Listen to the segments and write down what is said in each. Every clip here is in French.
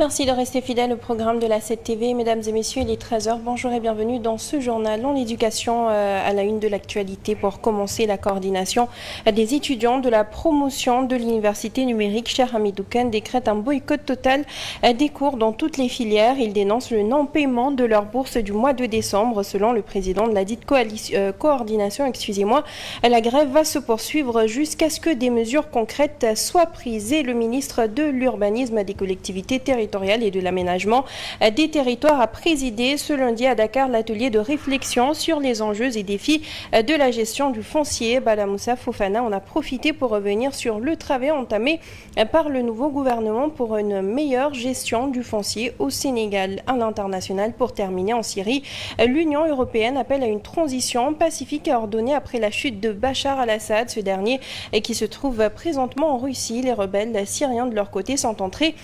Merci de rester fidèle au programme de la 7TV. Mesdames et messieurs, il est 13h. Bonjour et bienvenue dans ce journal. En éducation, à la une de l'actualité, pour commencer, la coordination des étudiants de la promotion de l'université numérique Cheikh Hamidou Kane décrète un boycott total des cours dans toutes les filières. Ils dénoncent le non-paiement de leur bourse du mois de décembre. Selon le président de la dite coordination, la grève va se poursuivre jusqu'à ce que des mesures concrètes soient prises. Et le ministre de l'Urbanisme, des collectivités territoriales et de l'aménagement des territoires a présidé ce lundi à Dakar l'atelier de réflexion sur les enjeux et défis de la gestion du foncier. Bala Moussa Fofana en a profité pour revenir sur le travail entamé par le nouveau gouvernement pour une meilleure gestion du foncier au Sénégal. À l'international, pour terminer, en Syrie, l'Union européenne appelle à une transition pacifique et ordonnée après la chute de Bachar al-Assad, ce dernier qui se trouve présentement en Russie. Les rebelles syriens de leur côté sont entrés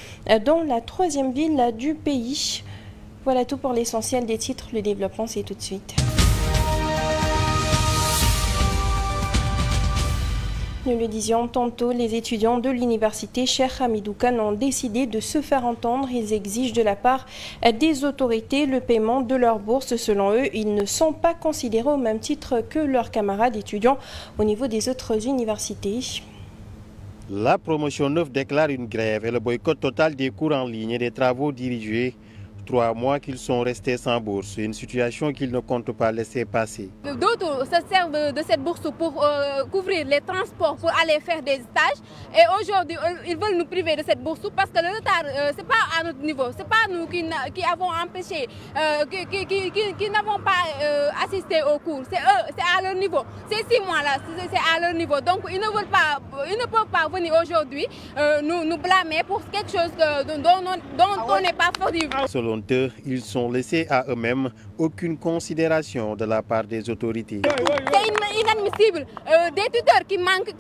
dans la troisième ville du pays. Voilà tout pour l'essentiel des titres. Le développement, c'est tout de suite. Nous le disions tantôt, les étudiants de l'université Cheikh Hamidou Kane ont décidé de se faire entendre. Ils exigent de la part des autorités le paiement de leur bourse. Selon eux, ils ne sont pas considérés au même titre que leurs camarades étudiants au niveau des autres universités. La promotion 9 déclare une grève et le boycott total des cours en ligne et des travaux dirigés. 3 mois qu'ils sont restés sans bourse, une situation qu'ils ne comptent pas laisser passer. D'autres se servent de cette bourse pour couvrir les transports, pour aller faire des stages. Et aujourd'hui, ils veulent nous priver de cette bourse parce que le retard, ce n'est pas à notre niveau. Ce n'est pas nous qui avons empêché, qui n'avons pas assisté aux cours. C'est eux, c'est à leur niveau. Ces 6 mois-là, c'est à leur niveau. Donc ils ne peuvent pas venir aujourd'hui nous blâmer pour quelque chose dont on n'est pas fautif. Selon eux, ils sont laissés à eux-mêmes, aucune considération de la part des autorités. C'est inadmissible. Des tuteurs qui manquent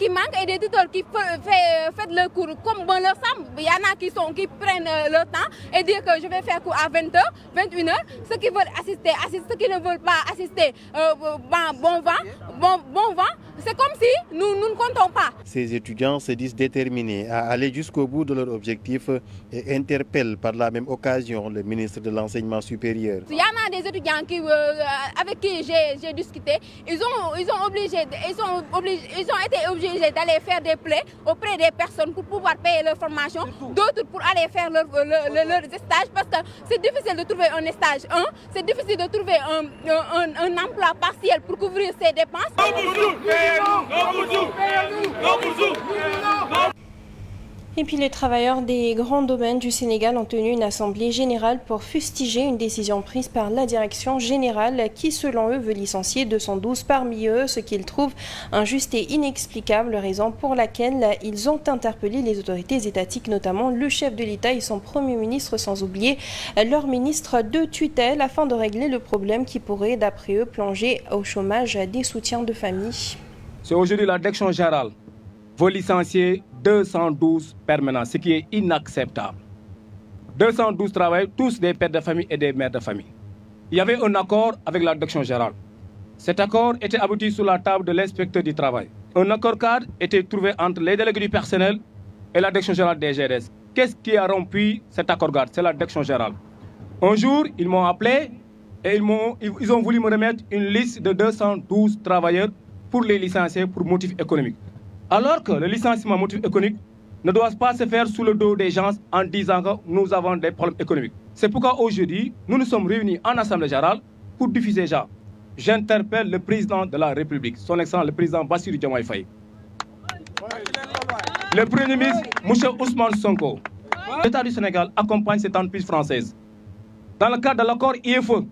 et des tuteurs qui font le cours comme bon leur semble. Il y en a qui prennent leur temps et disent que je vais faire cours à 20h, 21h. Ceux qui veulent assister, ceux qui ne veulent pas assister, bon vent. C'est comme si nous ne comptons pas. Ces étudiants se disent déterminés à aller jusqu'au bout de leur objectif et interpellent par la même occasion le ministre de l'Enseignement supérieur. Il y en a des étudiants avec qui j'ai discuté. Ils ont été obligés d'aller faire des plaies auprès des personnes pour pouvoir payer leur formation. D'autres pour aller faire leurs stages parce que c'est difficile de trouver un stage. C'est difficile de trouver un emploi partiel pour couvrir ses dépenses. Et puis les travailleurs des grands domaines du Sénégal ont tenu une assemblée générale pour fustiger une décision prise par la direction générale qui, selon eux, veut licencier 212 parmi eux, ce qu'ils trouvent injuste et inexplicable, raison pour laquelle ils ont interpellé les autorités étatiques, notamment le chef de l'État et son Premier ministre, sans oublier leur ministre de tutelle, afin de régler le problème qui pourrait, d'après eux, plonger au chômage des soutiens de famille. C'est aujourd'hui la direction générale veut licencier 212 permanents, ce qui est inacceptable. 212 travailleurs, tous des pères de famille et des mères de famille. Il y avait un accord avec la direction générale. Cet accord était abouti sur la table de l'inspecteur du travail. Un accord cadre était trouvé entre les délégués du personnel et la direction générale des GRS. Qu'est-ce qui a rompu cet accord cadre? C'est la direction générale. Un jour, ils m'ont appelé et ils ont voulu me remettre une liste de 212 travailleurs pour les licencier pour motif économique. Alors que le licenciement motif économique ne doit pas se faire sous le dos des gens en disant que nous avons des problèmes économiques. C'est pourquoi aujourd'hui, nous nous sommes réunis en Assemblée générale pour diffuser ça. J'interpelle le président de la République, son excellence le président Bassirou Diomaye Faye. Le Premier ministre, M. Ousmane Sonko. L'État du Sénégal accompagne cette entreprise française. Dans le cadre de l'accord IFE.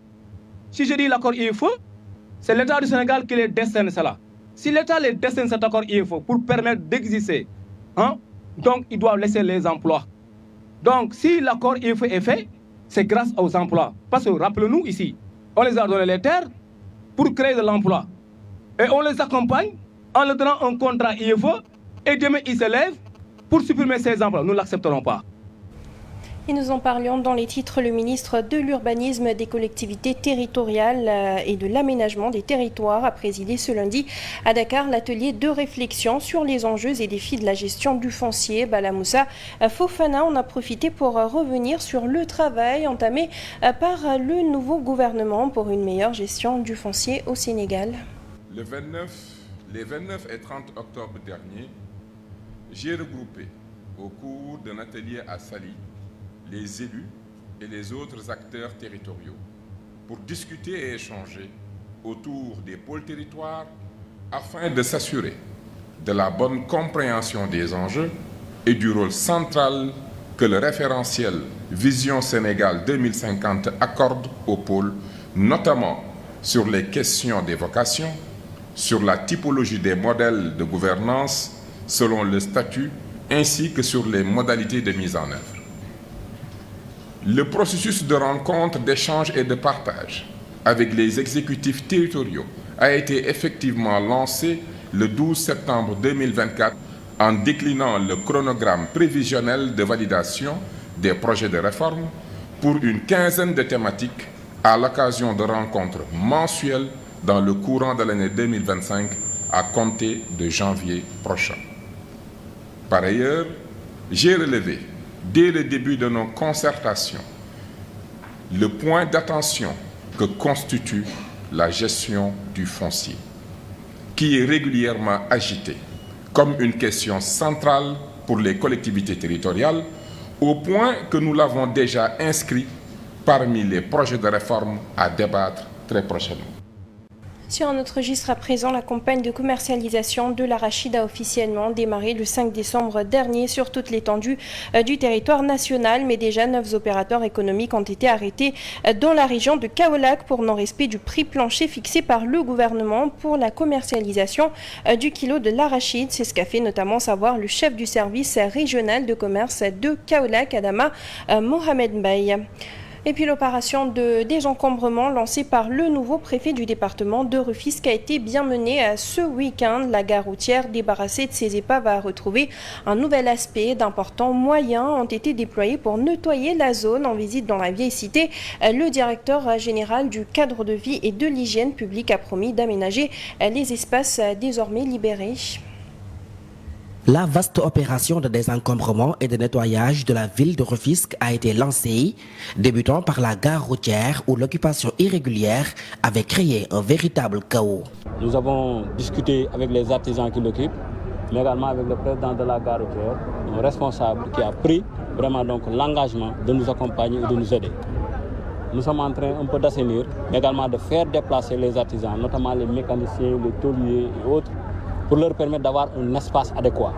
Si je dis l'accord IFE, c'est l'État du Sénégal qui les destine cela. Si l'État les destine cet accord IFE pour permettre d'exister, donc ils doivent laisser les emplois. Donc si l'accord IFE est fait, c'est grâce aux emplois. Parce que rappelez-nous ici, on les a donné les terres pour créer de l'emploi. Et on les accompagne en leur donnant un contrat IFE et demain ils se lèvent pour supprimer ces emplois. Nous ne l'accepterons pas. Et nous en parlions dans les titres. Le ministre de l'Urbanisme, des collectivités territoriales et de l'aménagement des territoires a présidé ce lundi à Dakar l'atelier de réflexion sur les enjeux et défis de la gestion du foncier. Bala Moussa Fofana en a profité pour revenir sur le travail entamé par le nouveau gouvernement pour une meilleure gestion du foncier au Sénégal. Les 29 et 30 octobre dernier, j'ai regroupé au cours d'un atelier à Saly les élus et les autres acteurs territoriaux pour discuter et échanger autour des pôles territoires afin de s'assurer de la bonne compréhension des enjeux et du rôle central que le référentiel Vision Sénégal 2050 accorde aux pôles, notamment sur les questions des vocations, sur la typologie des modèles de gouvernance selon le statut, ainsi que sur les modalités de mise en œuvre. Le processus de rencontre, d'échange et de partage avec les exécutifs territoriaux a été effectivement lancé le 12 septembre 2024 en déclinant le chronogramme prévisionnel de validation des projets de réforme pour une quinzaine de thématiques à l'occasion de rencontres mensuelles dans le courant de l'année 2025 à compter de janvier prochain. Par ailleurs, j'ai relevé dès le début de nos concertations le point d'attention que constitue la gestion du foncier, qui est régulièrement agité comme une question centrale pour les collectivités territoriales, au point que nous l'avons déjà inscrit parmi les projets de réforme à débattre très prochainement. Sur un autre registre à présent, la campagne de commercialisation de l'arachide a officiellement démarré le 5 décembre dernier sur toute l'étendue du territoire national. Mais déjà 9 opérateurs économiques ont été arrêtés dans la région de Kaolack pour non-respect du prix plancher fixé par le gouvernement pour la commercialisation du kilo de l'arachide. C'est ce qu'a fait notamment savoir le chef du service régional de commerce de Kaolack, Adama Mohamed Baye. Et puis l'opération de désencombrement lancée par le nouveau préfet du département de Rufisque a été bien menée ce week-end. La gare routière débarrassée de ses épaves a retrouvé un nouvel aspect. D'importants moyens ont été déployés pour nettoyer la zone. En visite dans la vieille cité, le directeur général du cadre de vie et de l'hygiène publique a promis d'aménager les espaces désormais libérés. La vaste opération de désencombrement et de nettoyage de la ville de Rufisque a été lancée, débutant par la gare routière où l'occupation irrégulière avait créé un véritable chaos. Nous avons discuté avec les artisans qui l'occupent, mais également avec le président de la gare routière, un responsable qui a pris vraiment donc l'engagement de nous accompagner et de nous aider. Nous sommes en train un peu d'assainir, mais également de faire déplacer les artisans, notamment les mécaniciens, les tôliers et autres, pour leur permettre d'avoir un espace adéquat.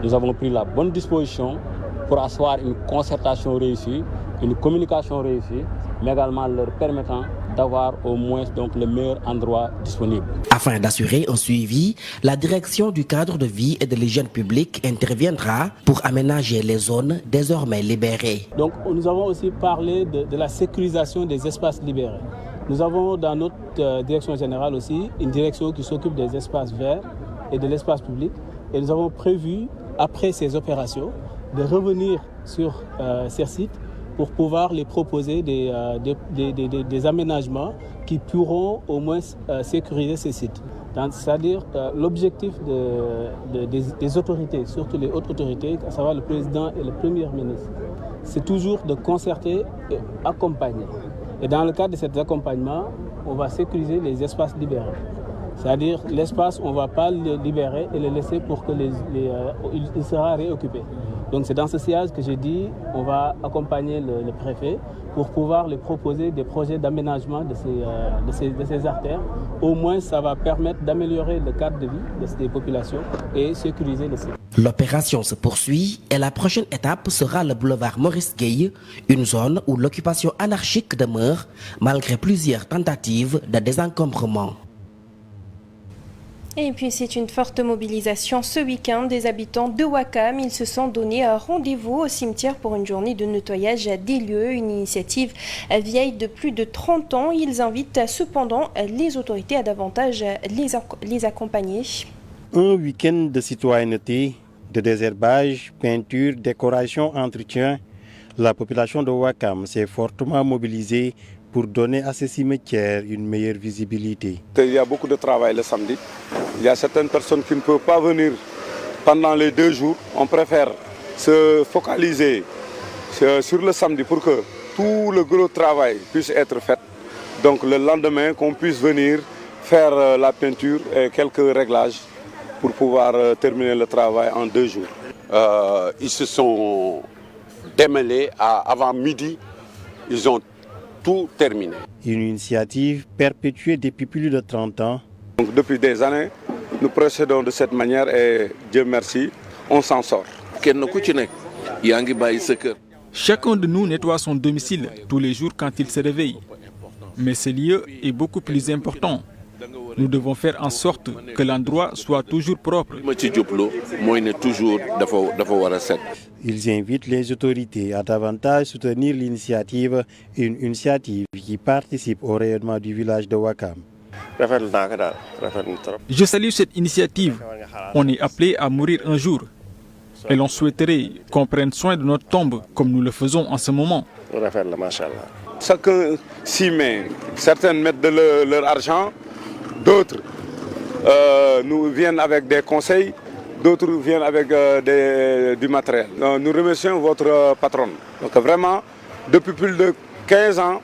Nous avons pris la bonne disposition pour asseoir une concertation réussie, une communication réussie, mais également leur permettant d'avoir au moins donc le meilleur endroit disponible. Afin d'assurer un suivi, la direction du cadre de vie et de l'hygiène publique interviendra pour aménager les zones désormais libérées. Donc nous avons aussi parlé de la sécurisation des espaces libérés. Nous avons dans notre direction générale aussi une direction qui s'occupe des espaces verts et de l'espace public. Et nous avons prévu, après ces opérations, de revenir sur ces sites pour pouvoir les proposer des aménagements qui pourront au moins sécuriser ces sites. C'est-à-dire l'objectif des autorités, surtout les hautes autorités, à savoir le président et le premier ministre, c'est toujours de concerter et accompagner. Et dans le cadre de cet accompagnement, on va sécuriser les espaces libérés. C'est-à-dire l'espace, on ne va pas le libérer et le laisser pour que il sera réoccupé. Donc c'est dans ce sillage que j'ai dit on va accompagner le préfet pour pouvoir lui proposer des projets d'aménagement de ces artères. Au moins, ça va permettre d'améliorer le cadre de vie de ces populations et sécuriser le site. L'opération se poursuit et la prochaine étape sera le boulevard Maurice Gueye, une zone où l'occupation anarchique demeure malgré plusieurs tentatives de désencombrement. Et puis c'est une forte mobilisation ce week-end des habitants de Ouakam. Ils se sont donné un rendez-vous au cimetière pour une journée de nettoyage des lieux, une initiative vieille de plus de 30 ans. Ils invitent cependant les autorités à davantage les accompagner. Un week-end de citoyenneté, de désherbage, peinture, décoration, entretien. La population de Ouakam s'est fortement mobilisée pour donner à ces cimetières une meilleure visibilité. Il y a beaucoup de travail le samedi. Il y a certaines personnes qui ne peuvent pas venir pendant les 2 jours. On préfère se focaliser sur le samedi pour que tout le gros travail puisse être fait. Donc le lendemain, qu'on puisse venir faire la peinture et quelques réglages pour pouvoir terminer le travail en 2 jours. Ils se sont démêlés avant midi. Ils ont tout terminé. Une initiative perpétuée depuis plus de 30 ans. Donc, depuis des années, nous procédons de cette manière et Dieu merci, on s'en sort. Chacun de nous nettoie son domicile tous les jours quand il se réveille. Mais ce lieu est beaucoup plus important. Nous devons faire en sorte que l'endroit soit toujours propre. Ils invitent les autorités à davantage soutenir l'initiative, une initiative qui participe au rayonnement du village de Ouakam. Je salue cette initiative. On est appelé à mourir un jour. Et l'on souhaiterait qu'on prenne soin de notre tombe comme nous le faisons en ce moment. Chacun s'y met. Certains mettent de leur argent, d'autres nous viennent avec des conseils, d'autres viennent avec du matériel. Nous remercions votre patronne. Donc vraiment, depuis plus de 15 ans,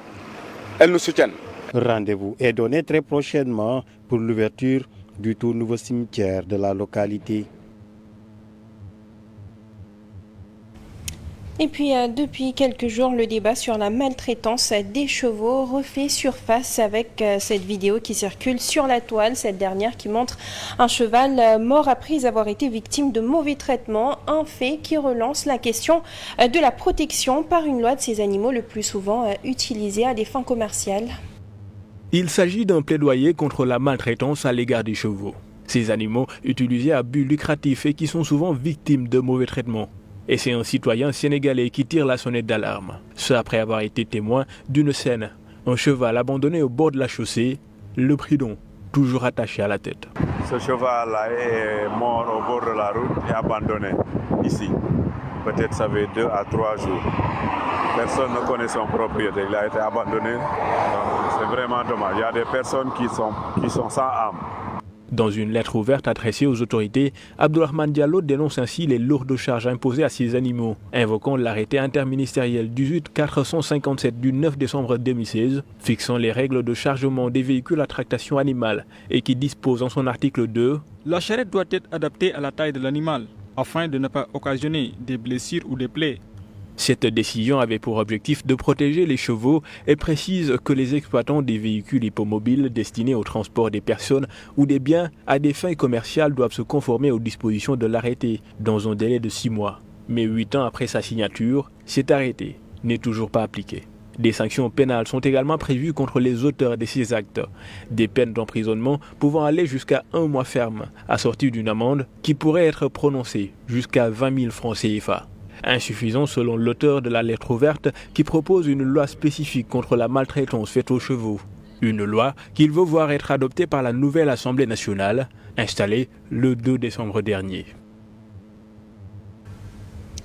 elle nous soutient. Rendez-vous est donné très prochainement pour l'ouverture du tout nouveau cimetière de la localité. Et puis, depuis quelques jours, le débat sur la maltraitance des chevaux refait surface avec cette vidéo qui circule sur la toile, cette dernière qui montre un cheval mort après avoir été victime de mauvais traitements, un fait qui relance la question de la protection par une loi de ces animaux le plus souvent utilisés à des fins commerciales. Il s'agit d'un plaidoyer contre la maltraitance à l'égard des chevaux. Ces animaux utilisés à but lucratif et qui sont souvent victimes de mauvais traitements. Et c'est un citoyen sénégalais qui tire la sonnette d'alarme. Ce après avoir été témoin d'une scène. Un cheval abandonné au bord de la chaussée, le bridon toujours attaché à la tête. Ce cheval-là est mort au bord de la route et abandonné ici. Peut-être ça fait 2 à 3 jours. Personne ne connaît son propriétaire. Il a été abandonné. C'est vraiment dommage. Il y a des personnes qui sont sans âme. Dans une lettre ouverte adressée aux autorités, Abdourahmane Diallo dénonce ainsi les lourdes charges imposées à ces animaux, invoquant l'arrêté interministériel 18-457 du 9 décembre 2016, fixant les règles de chargement des véhicules à tractation animale et qui dispose en son article 2 « La charrette doit être adaptée à la taille de l'animal, afin de ne pas occasionner des blessures ou des plaies. » Cette décision avait pour objectif de protéger les chevaux et précise que les exploitants des véhicules hippomobiles destinés au transport des personnes ou des biens à des fins commerciales doivent se conformer aux dispositions de l'arrêté dans un délai de 6 mois. Mais 8 ans après sa signature, cet arrêté n'est toujours pas appliqué. Des sanctions pénales sont également prévues contre les auteurs de ces actes. Des peines d'emprisonnement pouvant aller jusqu'à 1 mois ferme, assorties d'une amende qui pourrait être prononcée jusqu'à 20 000 francs CFA. Insuffisant selon l'auteur de la lettre ouverte qui propose une loi spécifique contre la maltraitance faite aux chevaux. Une loi qu'il veut voir être adoptée par la nouvelle Assemblée nationale, installée le 2 décembre dernier.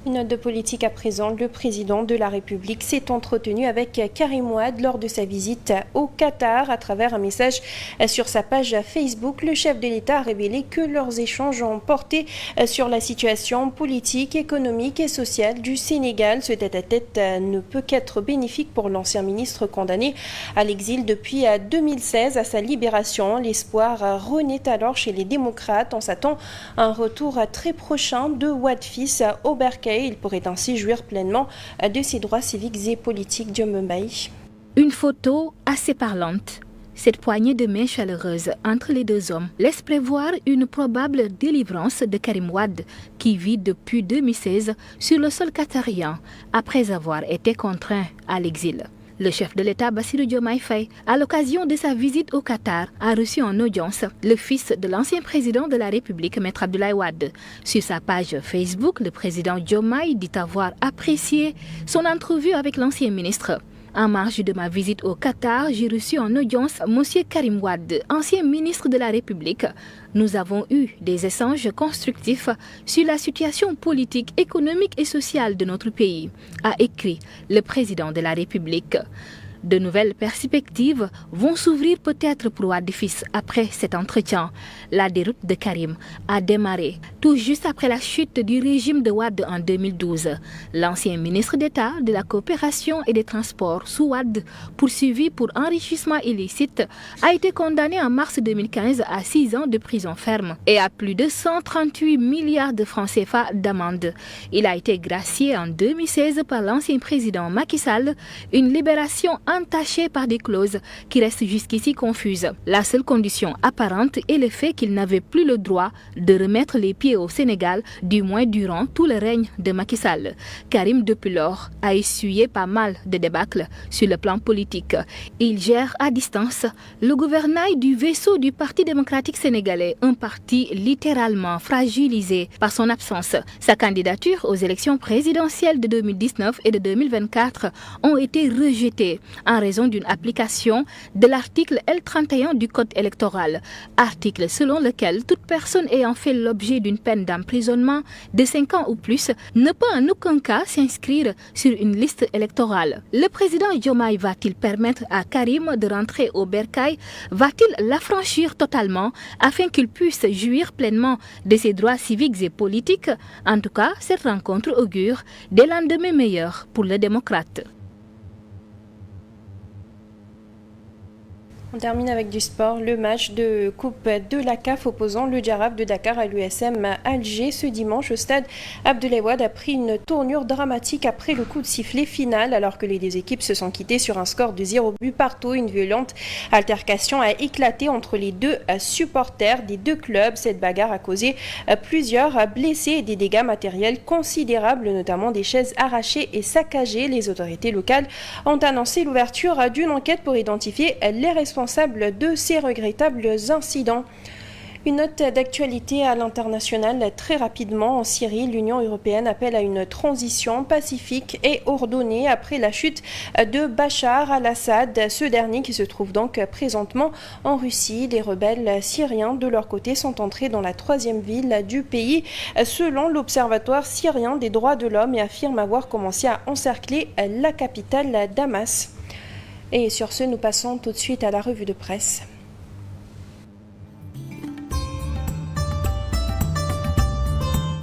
Une note de politique à présent, le président de la République s'est entretenu avec Karim Ouad lors de sa visite au Qatar. À travers un message sur sa page Facebook, le chef de l'État a révélé que leurs échanges ont porté sur la situation politique, économique et sociale du Sénégal. Ce tête-à-tête ne peut qu'être bénéfique pour l'ancien ministre condamné à l'exil depuis 2016 à sa libération. L'espoir renaît alors chez les démocrates. On s'attend à un retour très prochain de Ouad fils au Bercail. Il pourrait ainsi jouir pleinement de ses droits civiques et politiques. Diomembaï. Une photo assez parlante. Cette poignée de main chaleureuse entre les deux hommes laisse prévoir une probable délivrance de Karim Ouad, qui vit depuis 2016 sur le sol qatarien, après avoir été contraint à l'exil. Le chef de l'État, Bassirou Diomaye Faye, à l'occasion de sa visite au Qatar, a reçu en audience le fils de l'ancien président de la République, Maître Abdoulaye Wade. Sur sa page Facebook, le président Diomaye dit avoir apprécié son entrevue avec l'ancien ministre. En marge de ma visite au Qatar, j'ai reçu en audience M. Karim Wade, ancien ministre de la République. Nous avons eu des échanges constructifs sur la situation politique, économique et sociale de notre pays, a écrit le président de la République. De nouvelles perspectives vont s'ouvrir peut-être pour Wade fils après cet entretien. La déroute de Karim a démarré tout juste après la chute du régime de Wade en 2012. L'ancien ministre d'État de la Coopération et des Transports sous Wade, poursuivi pour enrichissement illicite, a été condamné en mars 2015 à 6 ans de prison ferme et à plus de 138 milliards de francs CFA d'amende. Il a été gracié en 2016 par l'ancien président Macky Sall, une libération entaché par des clauses qui restent jusqu'ici confuses. La seule condition apparente est le fait qu'il n'avait plus le droit de remettre les pieds au Sénégal, du moins durant tout le règne de Macky Sall. Karim, depuis lors, a essuyé pas mal de débâcles sur le plan politique. Il gère à distance le gouvernail du vaisseau du Parti démocratique sénégalais, un parti littéralement fragilisé par son absence. Sa candidature aux élections présidentielles de 2019 et de 2024 ont été rejetées en raison d'une application de l'article L31 du Code électoral, article selon lequel toute personne ayant fait l'objet d'une peine d'emprisonnement de 5 ans ou plus ne peut en aucun cas s'inscrire sur une liste électorale. Le président Diomaye va-t-il permettre à Karim de rentrer au bercail? Va-t-il l'affranchir totalement afin qu'il puisse jouir pleinement de ses droits civiques et politiques? En tout cas, cette rencontre augure des lendemains meilleurs pour les démocrates. On termine avec du sport, le match de Coupe de la CAF opposant le Jaraaf de Dakar à l'USM Alger ce dimanche au stade Abdoulaye Wade a pris une tournure dramatique après le coup de sifflet final alors que les deux équipes se sont quittées sur un score de 0 but partout. Une violente altercation a éclaté entre les deux supporters des deux clubs. Cette bagarre a causé plusieurs blessés et des dégâts matériels considérables, notamment des chaises arrachées et saccagées. Les autorités locales ont annoncé l'ouverture d'une enquête pour identifier les responsables de ces regrettables incidents. Une note d'actualité à l'international très rapidement. En Syrie, l'Union européenne appelle à une transition pacifique et ordonnée après la chute de Bachar al-Assad. Ce dernier qui se trouve donc présentement en Russie. Les rebelles syriens de leur côté sont entrés dans la 3e ville du pays selon l'Observatoire syrien des droits de l'homme et affirment avoir commencé à encercler la capitale Damas. Et sur ce, nous passons tout de suite à la revue de presse.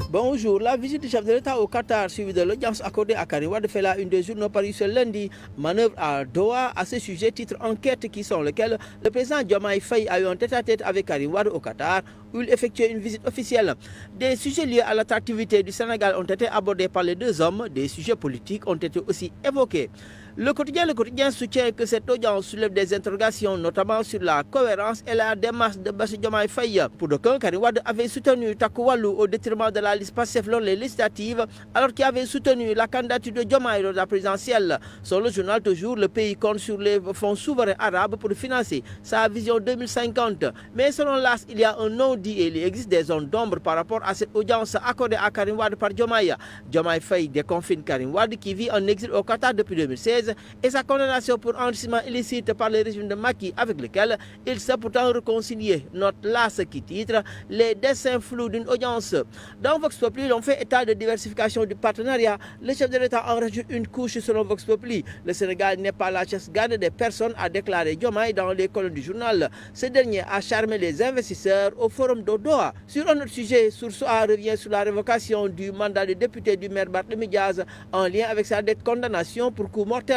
Bonjour, la visite du chef de l'État au Qatar suivie de l'audience accordée à Karim Wade fait la une des journaux parus ce lundi. Manœuvre à Doha. À ce sujet, titre enquête qui sont lesquels le président Diomaye Faye a eu un tête-à-tête avec Karim Wade au Qatar où il effectuait une visite officielle. Des sujets liés à l'attractivité du Sénégal ont été abordés par les deux hommes. Des sujets politiques ont été aussi évoqués. Le quotidien soutient que cette audience soulève des interrogations, notamment sur la cohérence et la démarche de Bassirou Diomaye Faye. Pour d'aucuns, Karim Wade avait soutenu Takku Wallu au détriment de la liste Pastef lors des législatives, alors qu'il avait soutenu la candidature de Diomaye lors de la présidentielle. Selon le journal toujours, le pays compte sur les fonds souverains arabes pour financer sa vision 2050. Mais selon l'AS, il y a un non-dit et il existe des zones d'ombre par rapport à cette audience accordée à Karim Wade par Diomaye. Diomaye Faye déconfine Karim Wade qui vit en exil au Qatar depuis 2016 et sa condamnation pour enrichissement illicite par le régime de Macky avec lequel il s'est pourtant réconcilié. Note là ce qui titre les dessins flous d'une audience. Dans Vox Populi, on fait état de diversification du partenariat. Le chef de l'État en rajoute une couche selon Vox Populi. Le Sénégal n'est pas la chasse garde des personnes, a déclaré Diomaye dans les colonnes du journal. Ce dernier a charmé les investisseurs au forum de Doha. Sur un autre sujet, Source A revient sur la révocation du mandat de député du maire Barthélémy Diaz en lien avec sa dette condamnation pour coup mortel.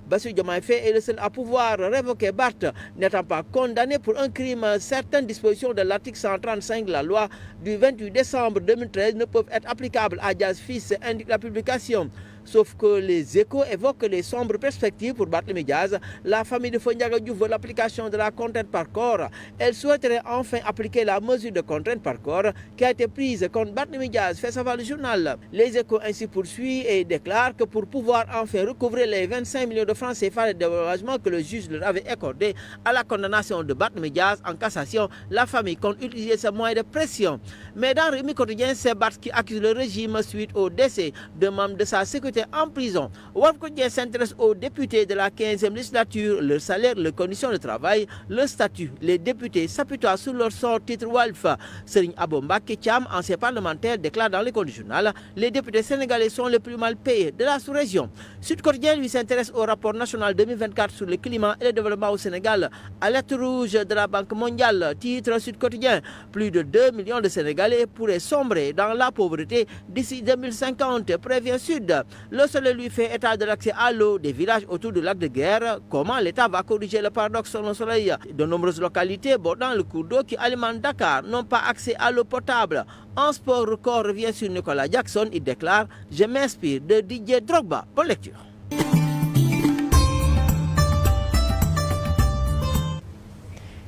Bassirou Diomaye Faye est le seul à pouvoir révoquer Barth, n'étant pas condamné pour un crime. Certaines dispositions de l'article 135 de la loi du 28 décembre 2013 ne peuvent être applicables à Diaz fils, indique la publication. Sauf que les Échos évoquent les sombres perspectives pour Barthélémy Diaz. La famille de Fondiaga Diouf veut l'application de la contrainte par corps. Elle souhaiterait enfin appliquer la mesure de contrainte par corps qui a été prise contre Barthélémy Diaz, fait savoir le journal. Les Échos ainsi poursuivent et déclarent que pour pouvoir enfin recouvrer les 25 millions de francs CFA de dédommagement que le juge leur avait accordé à la condamnation de Barthélémy Diaz en cassation, la famille compte utiliser ce moyen de pression. Mais dans Rémi Quotidien, c'est Barth qui accuse le régime suite au décès de membres de sa sécurité jetés en prison. Walf Quotidien s'intéresse aux députés de la 15e législature, leur salaire, leurs conditions de travail, leur statut. Les députés s'appuient sur leur sort, titre Walf. Serigne Abomba Ketcham, ancien parlementaire, déclare dans l'école du journal: les députés sénégalais sont les plus mal payés de la sous-région. Sud Quotidien lui s'intéresse au rapport national 2024 sur le climat et le développement au Sénégal. Alerte rouge de la Banque mondiale, titre Sud Quotidien. Plus de 2 millions de Sénégalais pourraient sombrer dans la pauvreté d'ici 2050, prévient Sud. Le Soleil lui fait état de l'accès à l'eau des villages autour du lac de Guerre. Comment l'État va corriger le paradoxe selon le Soleil? De nombreuses localités bordant le cours d'eau qui alimente Dakar n'ont pas accès à l'eau potable. En sport, record revient sur Nicolas Jackson. Il déclare: je m'inspire de Didier Drogba. Bonne lecture.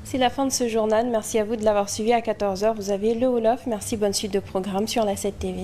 C'est la fin de ce journal. Merci à vous de l'avoir suivi à 14h. Vous avez le Wolof. Merci, bonne suite de programme sur la 7 TV.